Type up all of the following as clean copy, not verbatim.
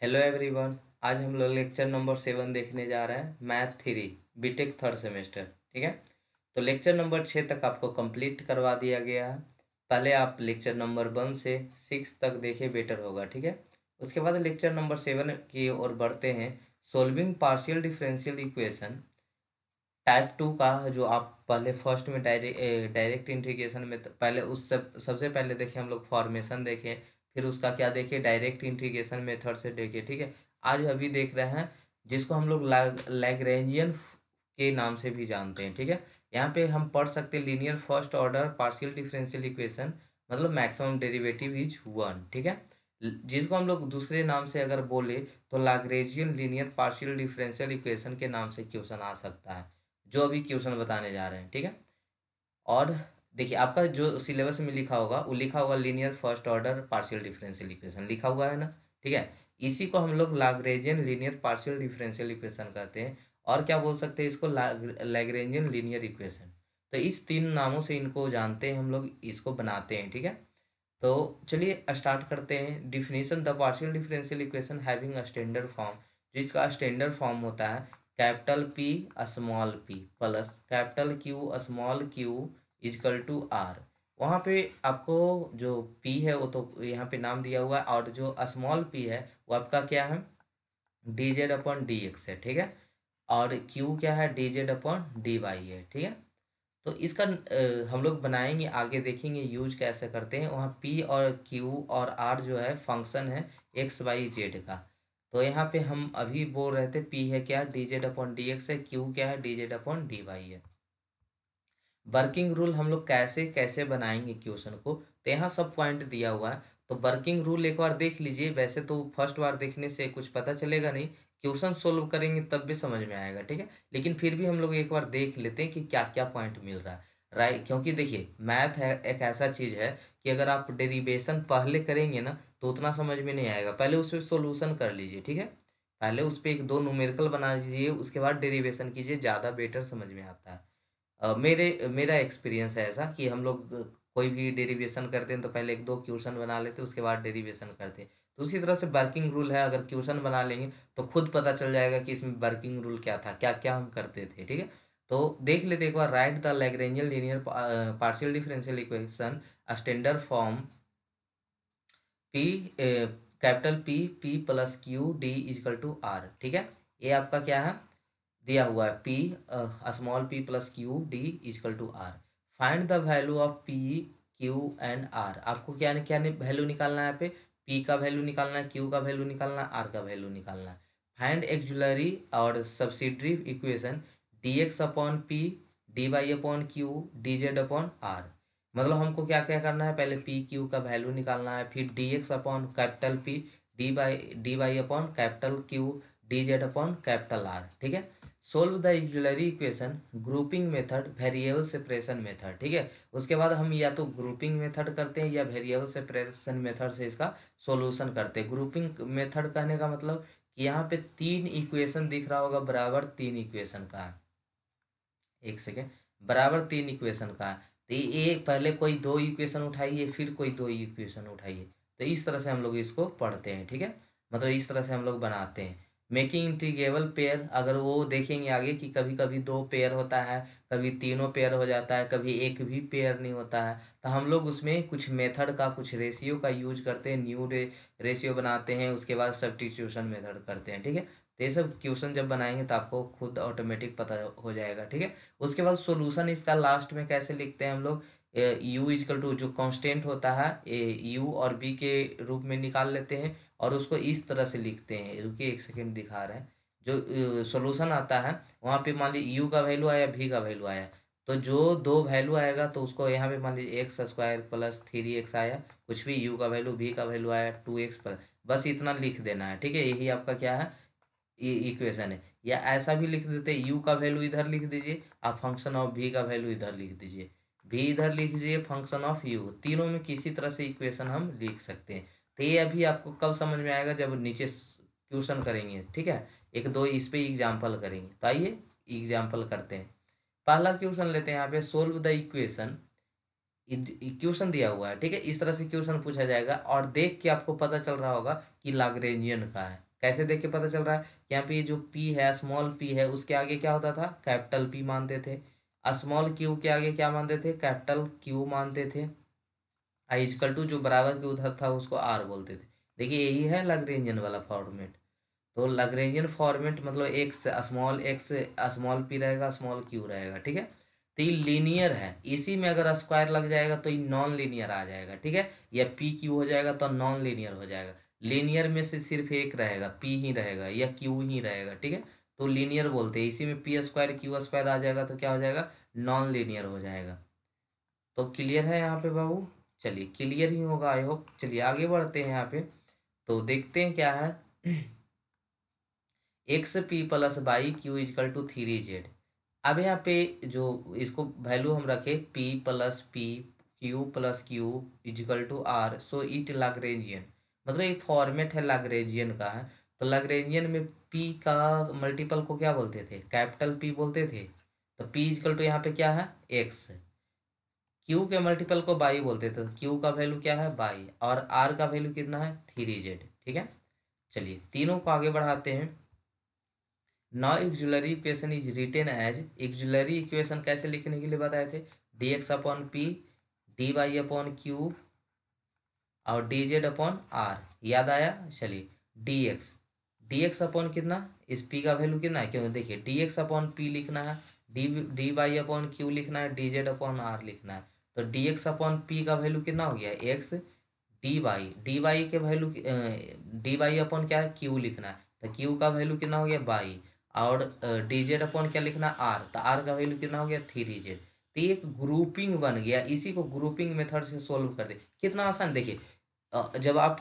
Hello everyone. आज हम लोग लेक्चर नंबर 7 देखने जा रहे हैं, math three, BTech third semester. ठीक है। तो लेक्चर नंबर 6 तक आपको कंप्लीट करवा दिया गया है। पहले आप लेक्चर नंबर 1 से 6 तक देखें, बेटर होगा। ठीक है। उसके बाद लेक्चर नंबर 7 की ओर बढ़ते हैं। Solving partial differential equation type 2 का, जो आप पहले फर्स्ट में डायरेक्ट इंटीग्रेशन में पहले उस सबसे पहले देखें हम लोग, फॉर्मेशन देखें, फिर उसका क्या देखें, डायरेक्ट इंटीग्रेशन मेथड से देखें। ठीक है। आज अभी देख रहे हैं जिसको हम लोग लैग्रेंजियन के नाम से भी जानते हैं। ठीक है। यहाँ पे हम पढ़ सकते हैं linear first order partial differential equation, मतलब मैक्सिमम डेरिवेटिव इज 1। ठीक है। जिसको हम लोग दूसरे नाम से अगर बोले तो लाग्रेजियन लीनियर पार्शियल डिफरेंशियल इक्वेशन के नाम से क्वेश्चन आ सकता है, जो अभी क्वेश्चन बताने जा रहे हैं। ठीक है। और देखिए, आपका जो सिलेबस में लिखा होगा वो लिखा होगा linear first order partial differential equation लिखा हुआ है ना। ठीक है। इसी को हम लोग लाग्रेंजियन लीनियर पार्शियल डिफरेंशियल इक्वेशन कहते हैं। और क्या बोल सकते हैं इसको, लैग्रेंजियन लीनियर इक्वेशन। तो इस तीन नामों से इनको जानते हैं हम लोग, इसको बनाते हैं। ठीक है। तो चलिए स्टार्ट करते हैं। Definition: the partial differential equation having a standard form, जिसका स्टैंडर्ड फॉर्म होता है capital P small P plus capital Q small q equal to R. वहाँ पे आपको जो पी है वो तो यहाँ पे नाम दिया हुआ है, और जो स्मॉल पी है वो आपका क्या है, d Z upon d x है। ठीक है। और क्यू क्या है, d Z upon D y है। ठीक है। तो इसका हम लोग बनाएंगे, आगे देखेंगे यूज कैसे करते हैं। वहाँ पी और क्यू और आर जो है फंक्शन है एक्स वाई जेड का। तो यहाँ पे हम अभी बोल रहे थे पी है क्या, d Z upon d x है, क्यू क्या है, d Z upon D y है। वर्किंग रूल हम लोग कैसे कैसे बनाएंगे क्वेश्चन को, तो यहाँ सब पॉइंट दिया हुआ है। तो वर्किंग रूल एक बार देख लीजिए। वैसे तो फर्स्ट बार देखने से कुछ पता चलेगा नहीं, क्वेश्चन सोल्व करेंगे तब भी समझ में आएगा। ठीक है। लेकिन फिर भी हम लोग एक बार देख लेते हैं कि क्या क्या पॉइंट मिल रहा है। राइट, क्योंकि देखिए मैथ है एक ऐसा चीज है कि अगर आप डेरिवेशन पहले करेंगे ना तो उतना समझ में नहीं आएगा। पहले उस पर सोल्यूशन कर लीजिए। ठीक है। पहले उस पर एक दो न्यूमेरिकल बना लीजिए, उसके बाद डेरिवेशन कीजिए, ज़्यादा बेटर समझ में आता है। मेरा एक्सपीरियंस है ऐसा कि हम लोग कोई भी डेरिवेशन करते हैं तो पहले एक दो क्वेश्चन बना लेते हैं, उसके बाद डेरिवेशन करते हैं। तो उसी तरह से वर्किंग रूल है, अगर क्वेश्चन बना लेंगे तो खुद पता चल जाएगा कि इसमें वर्किंग रूल क्या था, क्या क्या हम करते थे। ठीक है। तो देख लेते एक बार। Right the Lagrangian linear partial differential equation standard form P, capital P P plus Q D equal to R. ठीक है। ये आपका क्या है, दिया हुआ है P small P plus Q D equal to R. Find the value of P Q and R. आपको क्या क्या वैल्यू निकालना है, यहाँ पे पी का वैल्यू निकालना है, क्यू का वैल्यू निकालना है, आर का वैल्यू निकालना है। फाइंड एक्सुलरी और subsidiary equation d x upon P D Y upon Q d Z upon R. मतलब हमको क्या क्या करना है, पहले पी क्यू का वैल्यू निकालना है, फिर d x upon capital P D Y upon capital Q d Z upon capital R. ठीक है। Solve the auxiliary equation grouping method variable separation method. ठीक है। उसके बाद हम या तो ग्रुपिंग मेथड करते हैं या वेरिएबल सेपरेशन मेथड से इसका सॉल्यूशन करते हैं। ग्रुपिंग मेथड कहने का मतलब कि यहाँ पे तीन इक्वेशन दिख रहा होगा, बराबर तीन इक्वेशन का है। एक सेकेंड, बराबर तीन इक्वेशन का है। तो ये पहले कोई दो इक्वेशन उठाइए, फिर कोई दो इक्वेशन उठाइए। तो इस तरह से हम लोग इसको पढ़ते हैं। ठीक है। मतलब इस तरह से हम लोग बनाते हैं। मेकिंग इंटीग्रेबल पेयर, अगर वो देखेंगे आगे कि कभी कभी दो पेयर होता है, कभी तीनों पेयर हो जाता है, कभी एक भी पेयर नहीं होता है, तो हम लोग उसमें कुछ मेथड का, कुछ रेशियो का यूज करते हैं। न्यू रेशियो बनाते हैं, उसके बाद सब्स्टिट्यूशन मेथड करते हैं। ठीक है। तो ये सब क्वेश्चन जब बनाएंगे तो आपको खुद ऑटोमेटिक पता हो जाएगा। ठीक है। उसके बाद सॉल्यूशन इसका लास्ट में कैसे लिखते हैं हम लोग, यू इजकल टू जो कांस्टेंट होता है यू और बी के रूप में निकाल लेते हैं, और उसको इस तरह से लिखते हैं। रुकिए एक सेकेंड दिखा रहे हैं। जो सॉल्यूशन आता है वहाँ पे मान लीजिए यू का वैल्यू आया, भी का वैल्यू आया, तो जो दो वैल्यू आएगा तो उसको यहाँ पे मान लीजिए x square plus three x आया, कुछ भी यू का वैल्यू भी का वैल्यू आया टू एक्स प्लस, बस इतना लिख देना है। ठीक है। यही आपका क्या है, ये इक्वेशन है। या ऐसा भी लिख देते, यू का वैल्यू इधर लिख दीजिए, आप फंक्शन ऑफ भी का वैल्यू इधर लिख दीजिए, भी इधर लिख दीजिए, फंक्शन ऑफ यू। तीनों में किसी तरह से इक्वेशन हम लिख सकते हैं। तो ये अभी आपको कब समझ में आएगा, जब नीचे क्वेश्चन करेंगे। ठीक है। एक दो इस पे एग्जाम्पल करेंगे। तो आइए एग्जाम्पल करते हैं। पहला क्वेश्चन लेते हैं। यहाँ पे सोल्व द इक्वेशन, इक्वेशन दिया हुआ है। ठीक है। इस तरह से क्वेश्चन पूछा जाएगा और देख के आपको पता चल रहा होगा कि लाग्रेंजियन का है। कैसे देख के पता चल रहा है? यहाँ पे जो पी है, स्मॉल पी है, उसके आगे क्या होता था? कैपिटल पी मानते थे। स्मॉल क्यू के आगे क्या मानते थे? कैपिटल क्यू मानते थे। आई इजकल टू जो बराबर के उधर था उसको आर बोलते थे। देखिए यही है लैग्रेंजियन वाला फॉर्मेट। तो लैग्रेंजियन फॉर्मेट मतलब एक्स स्मॉल पी रहेगा, स्मॉल क्यू रहेगा, ठीक है। तो ये लीनियर है, इसी में अगर स्क्वायर लग जाएगा तो ये नॉन लीनियर आ जाएगा, ठीक है। या पी क्यू हो जाएगा तो नॉन लीनियर हो जाएगा। लीनियर में से सिर्फ एक रहेगा, पी ही रहेगा या क्यू ही रहेगा, ठीक है। तो लीनियर बोलते हैं। इसी में पी स्क्वायर क्यू स्क्वायर आ जाएगा तो क्या हो जाएगा? नॉन लीनियर हो जाएगा। तो क्लियर है यहाँ पे बाबू? चलिए क्लियर ही होगा आई होप। चलिए आगे बढ़ते हैं यहाँ पे। तो देखते हैं क्या है। X P plus y Q equal to 3z। अब यहाँ पे जो इसको वैल्यू हम रखे P plus Q equal to R, so it Lagrangian. मतलब एक फॉर्मेट है लैग्रेंजियन का है। तो लैग्रेंजियन में पी का मल्टीपल को क्या बोलते थे? कैपिटल पी बोलते थे। तो पी इजकल टू यहाँ पे क्या है? एक्स। क्यू के मल्टीपल को बाई बोलते थे, तो क्यू का वैल्यू क्या है? बाई। और आर का वैल्यू कितना है? 3z, ठीक है। चलिए तीनों को आगे बढ़ाते हैं। Now auxiliary equation is written as. Auxiliary equation कैसे लिखने के लिए बताए थे? D x upon P, D Y upon Q और डी जेड अपॉन आर। याद आया? चलिए डी एक्स अपॉन कितना? इस पी का वैल्यू कितना है? क्यों देखिए डी एक्स अपॉन पी लिखना है, डी वाई अपॉन क्यू लिखना है, डी जेड अपॉन आर लिखना है। तो डी एक्स अपॉन पी का वैल्यू कितना हो गया? एक्स। डी वाई के वैल्यू डी वाई अपॉन क्या है? क्यू लिखना है। तो क्यू का वैल्यू कितना हो गया? बाई। और डी जेड अपॉन क्या लिखना? आर। तो आर का वैल्यू कितना हो गया? 3z। तो ये एक ग्रुपिंग बन गया। इसी को ग्रुपिंग मेथड से सोल्व कर दे। कितना आसान देखिए। जब आप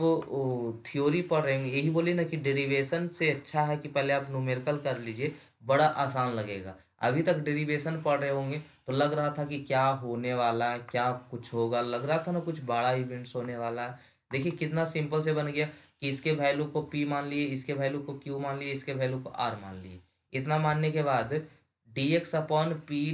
थ्योरी पढ़ रहे होंगे, यही बोले ना कि डेरिवेशन से अच्छा है कि पहले आप न्यूमेरिकल कर लीजिए, बड़ा आसान लगेगा। अभी तक डेरिवेशन पढ़ रहे होंगे तो लग रहा था कि क्या होने वाला है, क्या कुछ होगा, लग रहा था ना कुछ बड़ा इवेंट्स होने वाला है। देखिए कितना सिंपल से बन गया कि इसके वैल्यू को पी मान लिए, इसके वैल्यू को क्यू मान लिए, इसके वैल्यू को आर मान लिए। इतना मानने के बाद D x upon P,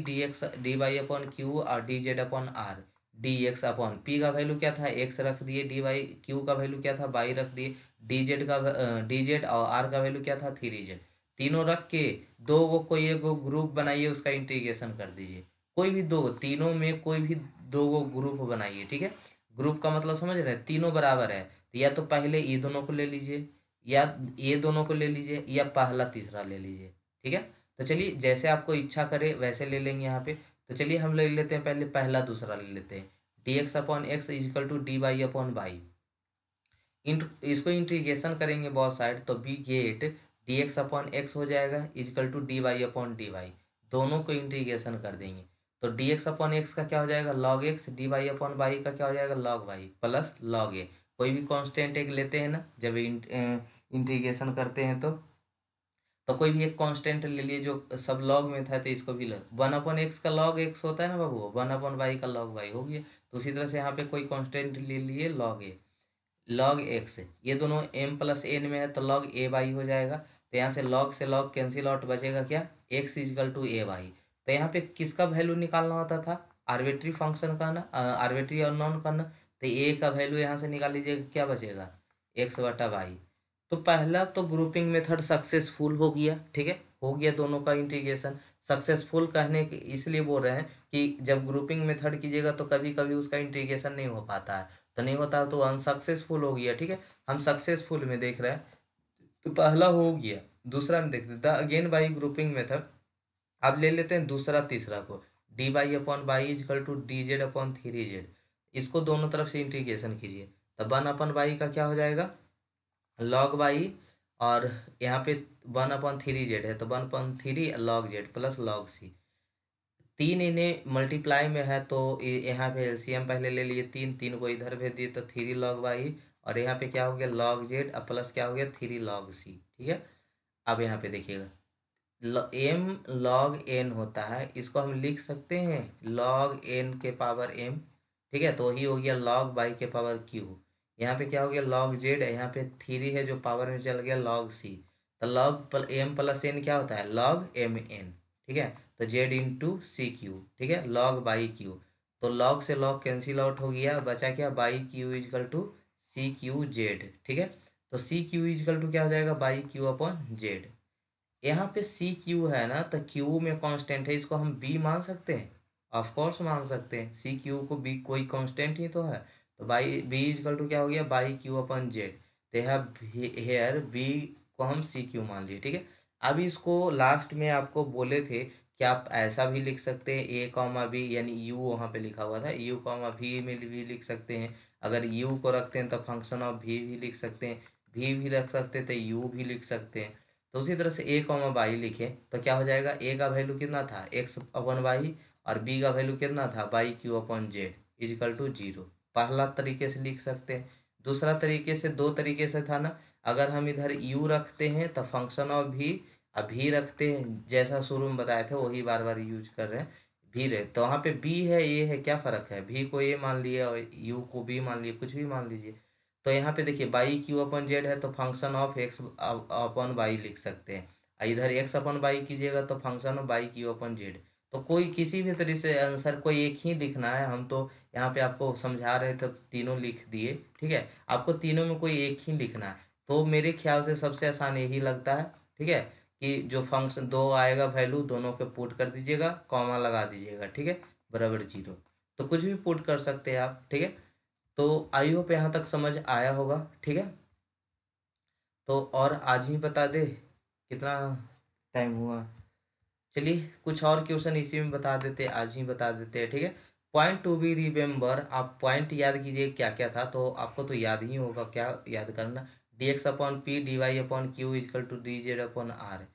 D Y upon Q और D Z upon R. D x upon P का वैल्यू क्या था? एक्स रख दिए। डी वाई क्यू का वैल्यू क्या था? बाई रख दिए। डी जेड और आर का वैल्यू क्या था? 3z। तीनों रख के दो वो कोई एक ग्रुप बनाइए, उसका इंटीग्रेशन कर दीजिए। कोई भी दो, तीनों में कोई भी दो वो ग्रुप बनाइए, ठीक है। ग्रुप का मतलब समझ रहे हैं? तीनों बराबर है तो या तो पहले ये दोनों को ले लीजिए, या ये दोनों को ले लीजिए, या पहला तीसरा ले लीजिए, ठीक है। तो चलिए जैसे आपको इच्छा करे वैसे ले लेंगे यहाँ पे। तो चलिए हम ले लेते हैं पहले पहला दूसरा ले लेते हैं। D x upon x equal to D Y upon y. इसको इंटीग्रेशन करेंगे बहुत साइड तो we get d x upon x हो जाएगा equal to D Y upon D y. दोनों को इंटीग्रेशन कर देंगे तो डी एक्स अपॉन एक्स का क्या हो जाएगा? Log x. D Y upon y का क्या हो जाएगा? Log y plus log a. कोई भी कांस्टेंट एक लेते हैं ना जब इंटीग्रेशन करते हैं तो कोई भी एक कांस्टेंट ले लिए जो सब लॉग में था, तो इसको भी लॉग 1/x का लॉग एक्स होता है ना बाबू, 1/y का लॉग वाई हो गया। तो उसी तरह से यहाँ पे कोई कांस्टेंट ले लिए लॉग ए, लॉग एक्स। ये दोनों m प्लस एन में है तो लॉग ए वाई हो जाएगा। तो यहाँ से लॉग कैंसिल आउट, बचेगा क्या? X equal to a y. तो यहाँ पे किसका वैल्यू निकालना होता था? आर्बिट्री फंक्शन का ना, आर्बिट्री और नॉन का ना। तो ए का वैल्यू यहाँ से निकाल लीजिएगा, क्या बचेगा? एक्स बटा वाई। तो पहला तो ग्रुपिंग मेथड सक्सेसफुल हो गया, ठीक है। हो गया दोनों का इंटीग्रेशन। सक्सेसफुल कहने के इसलिए बोल रहे हैं कि जब ग्रुपिंग मेथड कीजिएगा तो कभी कभी उसका इंटीग्रेशन नहीं हो पाता है, तो नहीं होता तो अनसक्सेसफुल हो गया, ठीक है। हम सक्सेसफुल में देख रहे हैं। तो पहला हो गया। दूसरा में देखते हैं the again by grouping method. अब ले लेते हैं दूसरा तीसरा को। D Y upon y equal to D Z upon 3z। इसको दोनों तरफ से इंटीग्रेशन कीजिए। तो 1/y का क्या हो जाएगा? Log y. और यहाँ पे 1/3z है तो 1/3 log z plus log c. तीन इन्हें मल्टीप्लाई में है तो यहाँ पे एलसीएम पहले ले लिए, तीन तीन को इधर भेज दिए तो 3 लॉग वाई। और यहाँ पे क्या हो गया? लॉग जेड प्लस क्या हो गया? 3 लॉग सी, ठीक है। अब यहाँ पे देखिएगा एम लॉग एन होता है, इसको हम लिख सकते हैं लॉग एन के पावर एम, ठीक है। तो ही हो गया लॉग वाई के पावर क्यू। यहाँ पे क्या हो गया? लॉग जेड, यहाँ पे 3 है जो पावर में चल गया लॉग सी। तो लॉग एम प्लस एन क्या होता है? लॉग एम एन, ठीक है। तो जेड इंटू सी क्यू, ठीक है, लॉग बाई क्यू। तो लॉग से लॉग कैंसिल आउट हो गया, बचा क्या? Y Q equal to c cube z, ठीक है। तो सी क्यू इजकल टू क्या हो जाएगा, बाई क्यू अपॉन जेड। यहाँ पे सी क्यू है ना, तो क्यू में कांस्टेंट है, इसको हम बी मान सकते हैं, ऑफ कोर्स मान सकते हैं, सी क्यू को बी कोई कांस्टेंट ही तो है। तो बाई बी इजकल टू क्या हो गया, बाई क्यू अपॉन जेड। तो हेयर बी को हम सी क्यू मान लिए, ठीक है। अब इसको लास्ट में आपको बोले थे कि आप ऐसा भी लिख सकते हैं ए कॉमा बी, यानी यू वहाँ पे लिखा हुआ था, यू कॉमा भी में भी लिख सकते हैं। अगर यू को रखते हैं तो फंक्शन ऑफ भी लिख सकते हैं, भी रख सकते हैं तो यू भी लिख सकते हैं। तो उसी तरह से ए कॉमा बाई लिखें तो क्या हो जाएगा, ए का वैल्यू कितना था, एक्स अपॉन वाई, और बी का वैल्यू कितना था, y Q upon z equal to zero. पहला तरीके से लिख सकते हैं। दूसरा तरीके से, दो तरीके से था ना, अगर हम इधर यू रखते हैं तो फंक्शन ऑफ भी, अभी रखते हैं जैसा शुरू में बताए थे वही बार बार यूज कर रहे हैं, भी रहे तो वहाँ पे बी है ए है, क्या फ़र्क है, भी को ए मान लिया और यू को बी मान लिया, कुछ भी मान लीजिए। तो यहाँ पे देखिए बाई क्यू अपन जेड है तो function of x upon y लिख सकते हैं, इधर एक्स अपन वाई कीजिएगा तो function of y cube upon z. तो कोई किसी भी तरीके से आंसर कोई एक ही लिखना है, हम तो यहाँ पे आपको समझा रहे थे तीनों लिख दिए, ठीक है। आपको तीनों में कोई एक ही लिखना है, तो मेरे ख्याल से सबसे आसान यही लगता है, ठीक है, कि जो फंक्शन दो आएगा वैल्यू, दोनों पे पुट कर दीजिएगा, कॉमा लगा दीजिएगा, ठीक है, बराबर जीरो। तो कुछ भी पुट कर सकते हैं आप, ठीक है। तो आई होप यहाँ तक समझ आया होगा, ठीक है। तो और आज ही बता दे कितना टाइम हुआ, चलिए कुछ और क्वेश्चन इसी में बता देते, आज ही बता देते हैं, ठीक है। पॉइंट टू बी रिमेम्बर, आप पॉइंट याद कीजिए क्या क्या था, तो आपको तो याद ही होगा, क्या याद करना, d x upon P D Y upon Q equal to D Z upon R.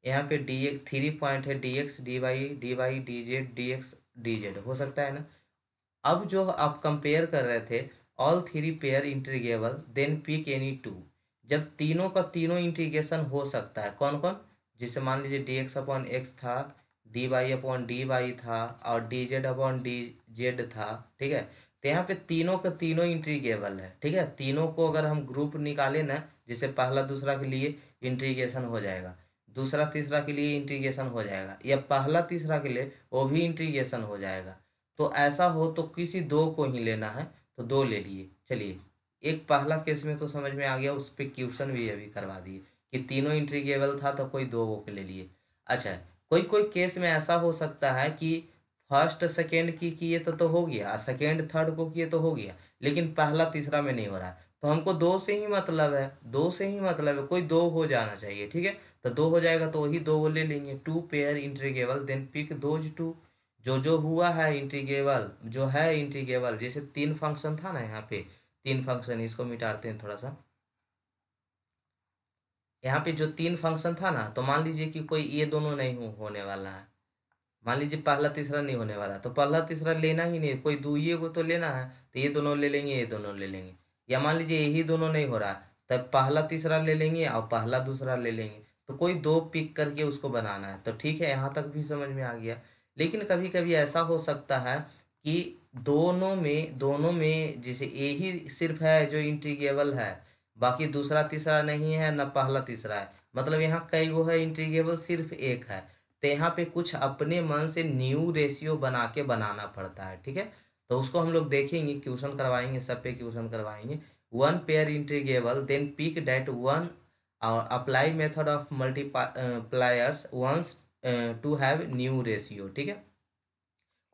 यहाँ पे डी एक्स थ्री पॉइंट है, D x D y d z d x d z हो सकता है ना। अब जो आप कंपेयर कर रहे थे, all three pair integrable then pick any two, जब तीनों का तीनों इंटीग्रेशन हो सकता है, कौन कौन, जिसे मान लीजिए डी एक्स अपॉन एक्स था, D Y upon D Y था, और D Z upon D Z था, ठीक है। तो यहाँ पे तीनों का तीनों इंटीग्रेबल है, ठीक है। तीनों को अगर हम ग्रुप निकालें ना, जैसे पहला दूसरा के लिए इंटीग्रेशन हो जाएगा, दूसरा तीसरा के लिए इंटीग्रेशन हो जाएगा, या पहला तीसरा के लिए वो भी इंटीग्रेशन हो जाएगा। तो ऐसा हो तो किसी दो को ही लेना है, तो दो ले लिए, चलिए। एक पहला केस में तो समझ में आ गया, उस पर क्वेश्चन भी अभी करवा दिए कि तीनों इंटीग्रेबल था तो कोई दो को ले लिए। अच्छा, कोई कोई केस में ऐसा हो सकता है कि फर्स्ट सेकेंड की किए तो हो गया, सेकेंड थर्ड को किए तो हो गया, लेकिन पहला तीसरा में नहीं हो रहा है, तो हमको दो से ही मतलब है, दो से ही मतलब है, कोई दो हो जाना चाहिए, ठीक है। तो दो हो जाएगा तो वही दो वो ले लेंगे, two pair integrable then pick those two. जो हुआ है इंटीग्रेबल, जो है इंटीग्रेबल, जैसे तीन फंक्शन था ना, यहाँ पे तीन फंक्शन, इसको मिटाते हैं थोड़ा सा। यहाँ पे जो तीन फंक्शन था ना, तो मान लीजिए कि कोई ये दोनों नहीं होने वाला है, मान लीजिए पहला तीसरा नहीं होने वाला, तो पहला तीसरा लेना ही नहीं, कोई दुइये को तो लेना है, तो ये दोनों ले लेंगे, ये दोनों ले लेंगे। या मान लीजिए यही दोनों नहीं हो रहा, तब पहला तीसरा ले लेंगे और पहला दूसरा ले लेंगे, तो कोई दो पिक करके उसको बनाना है, तो ठीक है, यहाँ तक भी समझ में आ गया। लेकिन कभी कभी ऐसा हो सकता है कि दोनों में जैसे ए ही सिर्फ है जो इंटीग्रेबल है, बाकी दूसरा तीसरा नहीं है, न पहला तीसरा है, मतलब यहाँ कई गो है इंटीग्रेबल, सिर्फ एक है। तो यहाँ पे कुछ अपने मन से न्यू रेशियो बना के बनाना पड़ता है, ठीक है। तो उसको हम लोग देखेंगे, क्वेश्चन करवाएंगे, सब पे क्वेश्चन करवाएंगे। One pair integrable then pick that one, और apply method of multipliers once to have new ratio, ठीक है।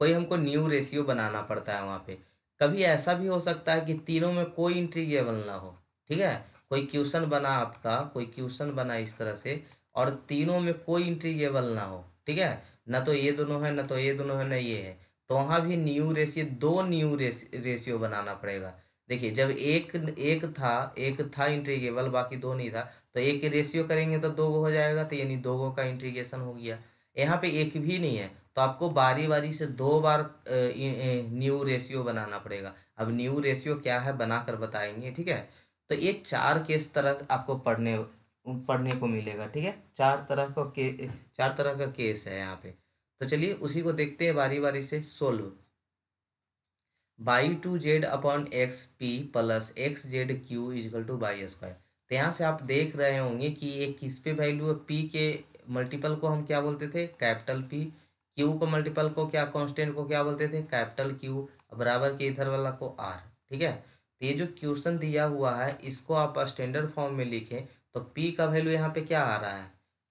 कोई हमको न्यू रेशियो बनाना पड़ता है वहाँ पे। कभी ऐसा भी हो सकता है कि तीनों में कोई इंटीग्रेबल ना हो, ठीक है। कोई क्वेश्चन बना आपका, कोई क्वेश्चन बना इस तरह से, और तीनों में कोई इंटीग्रेबल ना हो, ठीक है, ना तो ये दोनों है, ना तो ये दोनों है, ना ये है, तो वहाँ भी न्यू रेशियो, दो न्यू रेशियो बनाना पड़ेगा। देखिए जब एक था इंटीग्रेबल, बाकी दो नहीं था, तो एक रेशियो करेंगे तो दो हो जाएगा, तो यानी दो का इंटीग्रेशन हो गया। यहाँ पे एक भी नहीं है, तो आपको बारी बारी से दो बार न्यू रेशियो बनाना पड़ेगा। अब न्यू रेशियो क्या है बनाकर बताएंगे, ठीक है। तो ये चार केस तरह आपको पढ़ने पढ़ने को मिलेगा, ठीक है। चार तरह का केस है यहाँ पे। तो चलिए उसी को देखते हैं बारी बारी से solve. Y two Z upon X P plus X Z Q equal to Y square. तो यहाँ से आप देख रहे होंगे कि ये किस पे वैल्यू है, पी के मल्टीपल को हम क्या बोलते थे, कैपिटल पी, क्यू को मल्टीपल को क्या, कांस्टेंट को क्या बोलते थे, कैपिटल क्यू, बराबर के इधर वाला को आर, ठीक है। तो ये जो क्वेश्चन दिया हुआ है इसको आप स्टैंडर्ड फॉर्म में लिखें तो पी का वैल्यू यहाँ पे क्या आ रहा है,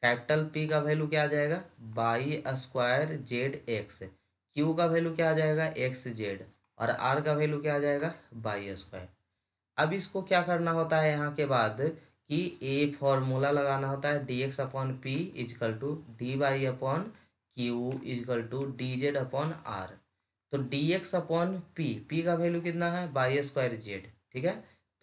कैपिटल पी का वैल्यू क्या आ जाएगा Y square Z x, Q का वैल्यू क्या आ जाएगा एक्स जेड, और आर का वैल्यू क्या आ जाएगा बाई स्क्वायर। अब इसको क्या करना होता है यहाँ के बाद कि ए फॉर्मूला लगाना होता है D x upon P equal to D Y upon Q equal to D Z upon R. तो डी एक्स अपॉन पी का वैल्यू कितना है बाई स्क्वायर जेड, ठीक है।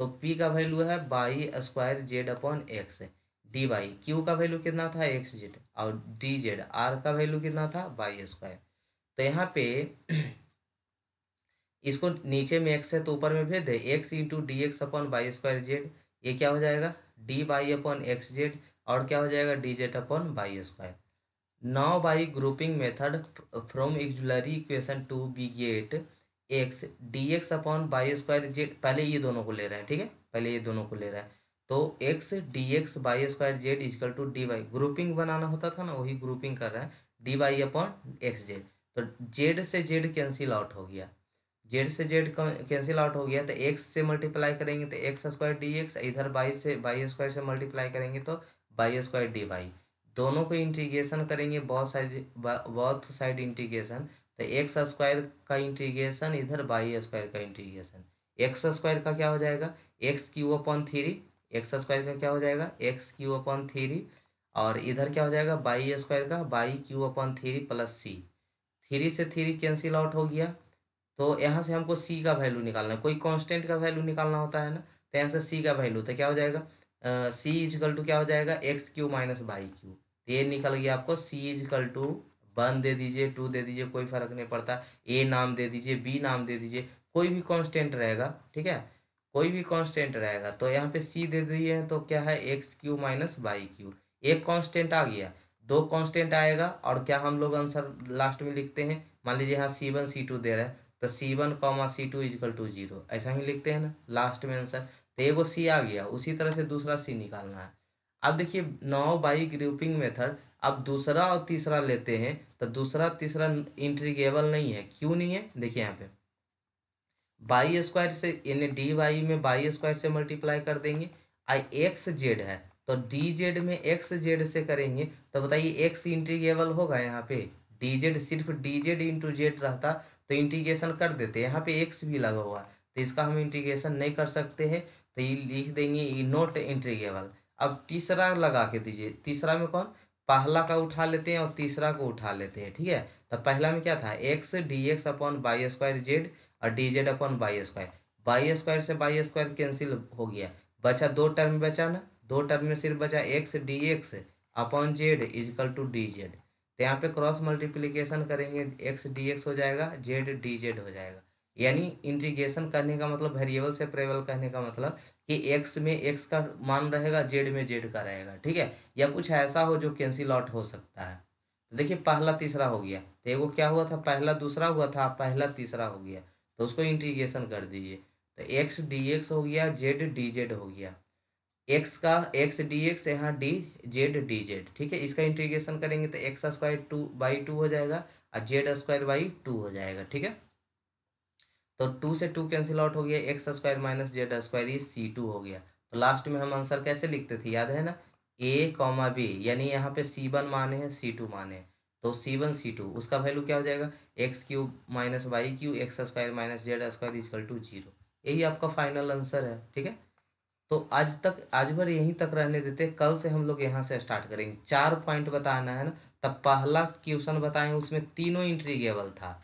तो पी का वैल्यू है Y square Z upon X, D Y Q का वैल्यू कितना था एक्स जेड, और डी जेड आर का वैल्यू कितना था बाई स्क्वायर। तो यहाँ पे इसको नीचे में एक्स है तो ऊपर में भेज दे X into D x upon Y square Z, ये क्या हो जाएगा D Y upon X Z, और क्या हो जाएगा D Z upon Y square. Now by grouping method from auxiliary equation to be get X D x upon Y square Z, पहले ये दोनों को ले रहे हैं, ठीक है, पहले ये दोनों को ले रहा है। तो X D X Y square Z equal to D Y, grouping बनाना होता था ना वही ग्रुपिंग कर रहा है, D Y upon X Z. तो जेड से जेड कैंसिल आउट हो गया, जेड से जेड कैंसिल आउट हो गया, तो एक्स से मल्टीप्लाई करेंगे तो एक्स स्क्वायर डी एक्स, इधर बाई से बाई स्क्वायर से मल्टीप्लाई करेंगे तो बाई स्क्वायर डी वाई, दोनों को इंटीग्रेशन करेंगे बहुत साइड इंटीग्रेशन, तो एक्स स्क्वायर का इंटीग्रेशन इधर बाई स्क्वायर का इंटीग्रेशन, एक्स स्क्वायर का क्या हो जाएगा x Q upon three, x square का क्या हो जाएगा एक्स क्यू अपॉन थ्री, और इधर क्या हो जाएगा बाई स्क्वायर का Y Q upon three plus C, three से थ्री कैंसिल आउट हो गया। तो यहाँ से हमको सी का वैल्यू निकालना है, कोई कांस्टेंट का वैल्यू निकालना होता है ना, तो यहाँ से सी का वैल्यू तो क्या हो जाएगा सी इजकल टू क्या हो जाएगा x Q minus by cube, तो ये निकल गया आपको सी इजकल टू वन दे दीजिए टू दे दीजिए कोई फर्क नहीं पड़ता, ए नाम दे दीजिए बी नाम दे दीजिए, कोई भी कांस्टेंट रहेगा, ठीक है, कोई भी कांस्टेंट रहेगा। तो यहाँ पे सी दे दिए हैं तो क्या है x Q minus by Q, एक कांस्टेंट आ गया, दो कांस्टेंट आएगा, और क्या हम लोग आंसर लास्ट में लिखते हैं, मान लीजिए यहाँ सी वन सी टू दे रहा है तो C one comma C two equal to zero, ऐसा ही लिखते हैं ना लास्ट में आंसर। तो एगो सी आ गया, उसी तरह से दूसरा सी निकालना है। अब देखिए नाउ बाई ग्रुपिंग मेथड, अब दूसरा और तीसरा लेते हैं तो दूसरा तीसरा इंटीग्रेबल नहीं है, क्यों नहीं है देखिए यहाँ पे बाई स्क्वायर से यानी डी वाई में बाई स्क्वायर से मल्टीप्लाई कर देंगे, आई एक्स जेड है तो डी जेड में एक्स जेड से करेंगे, तो बताइए एक्स इंटीग्रेबल होगा यहाँ पे, डी जेड सिर्फ डी जेड इंटू जेड रहता तो इंटीग्रेशन कर देते, यहाँ पे एक्स भी लगा हुआ तो इसका हम इंटीग्रेशन नहीं कर सकते हैं, तो ये लिख देंगे नॉट इंटीग्रेबल। अब तीसरा लगा के दीजिए, तीसरा में कौन पहला का उठा लेते हैं और तीसरा को उठा लेते हैं, ठीक है। तो पहला में क्या था X D x upon Y square Z और D Z upon Y square, Y square से बाई स्क्वायर कैंसिल हो गया, बचा दो टर्म बचा ना, दो टर्म में सिर्फ बचा X D x upon Z equal to D Z, तो यहाँ पे क्रॉस मल्टीप्लीकेशन करेंगे एक्स डी एक्स हो जाएगा जेड डी जेड हो जाएगा। यानी इंटीग्रेशन करने का मतलब वेरिएबल से वेरिएबल कहने का मतलब कि एक्स में एक्स का मान रहेगा जेड में जेड का रहेगा, ठीक है, या कुछ ऐसा हो जो कैंसिल आउट हो सकता है। तो देखिए पहला तीसरा हो गया, तो एगो क्या हुआ था पहला दूसरा हुआ था पहला तीसरा हो गया, तो उसको इंटीग्रेशन कर दीजिए, तो एक्स डी एक्स हो गया जेड डी जेड हो गया, एक्स का एक्स डी एक्स यहाँ डी जेड, ठीक है, इसका इंटीग्रेशन करेंगे तो x square two by two हो जाएगा और जेड स्क्वायर बाई टू हो जाएगा, ठीक है। तो टू से टू कैंसिल आउट हो गया, x square minus Z square ये सी टू हो गया। तो लास्ट में हम आंसर कैसे लिखते थे याद है ना, ए कॉमा बी, यानी यहाँ पे सी वन माने हैं सी टू माने हैं, तो सी वन सी टू उसका वैल्यू क्या हो जाएगा X cube minus Y Q X square minus Z square equal to zero, यही आपका फाइनल आंसर है, ठीक है। तो आज भर यहीं तक रहने देते, कल से हम लोग यहाँ से स्टार्ट करेंगे, 4 पॉइंट बताना है ना। तब पहला क्वेश्चन बताएं उसमें तीनों इंटीग्रेबल था,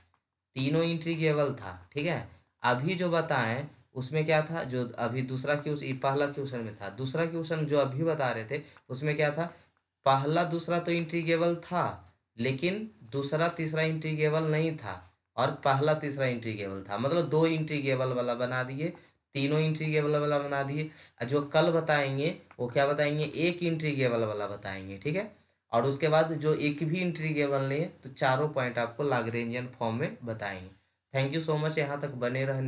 तीनों इंटीग्रेबल था, ठीक है। अभी जो बताएं उसमें क्या था, जो अभी दूसरा क्वेश्चन पहला क्वेश्चन में था, दूसरा क्वेश्चन जो अभी बता रहे थे उसमें क्या था, पहला दूसरा तो इंटीग्रेबल था लेकिन दूसरा तीसरा इंटीग्रेबल नहीं था, और पहला तीसरा इंटीग्रेबल था, मतलब दो इंटीग्रेबल वाला बना दिए, तीनों इंटीग्रेबल वाला बना दिए। जो कल बताएंगे वो क्या बताएंगे एक इंटीग्रेबल वाला बताएंगे, ठीक है। और उसके बाद जो एक भी इंटीग्रेबल नहीं है तो चारों पॉइंट आपको लाग्रेंजियन फॉर्म में बताएंगे। थैंक यू सो मच यहाँ तक बने रहने